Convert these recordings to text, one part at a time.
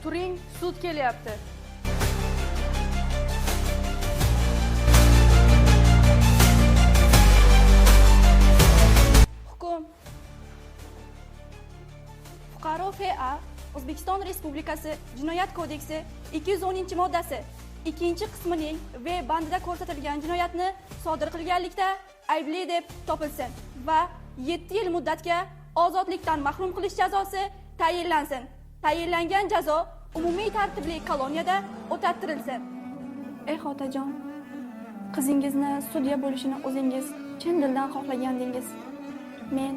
Turing, sud kelyapti. Hukm. Fuqaro F.A. O'zbekiston Respublikasi Jinoyat kodeksi 210-moddasi 2-qismining V bandida ko'rsatilgan jinoyatni sodir qilganlikda aybli deb topilsin va 7 yil muddatga ozodlikdan mahrum qilish jazosi tayinlansin. Tayinlangan jazo umumiy tartibli koloniyada o'tattirilsin. Ey xotajon, qizingizni sudya bo'lishini o'zingiz chin dildan xohlagandingiz. Men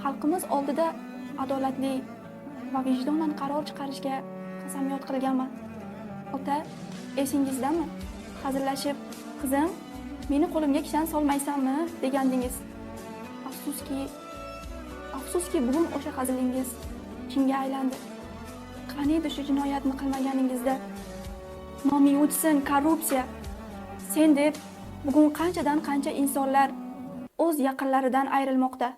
xalqimiz oldida adolatli va vijdonan qaror chiqarishga qasamyod qilganman. Ota, esingizdami? Hazillashib, qizim, meni qo'limga kishan solmaysanmi degandingiz. Afsuski bugun o'sha hazilingiz chinga aylandi. Qani edi shu jinoyatni qilmaganingizda? Noming o'chsin, korrupsiya. Sen deb bugun qanchadan qancha insonlar o'z yaqinlaridan ayrilmoqda.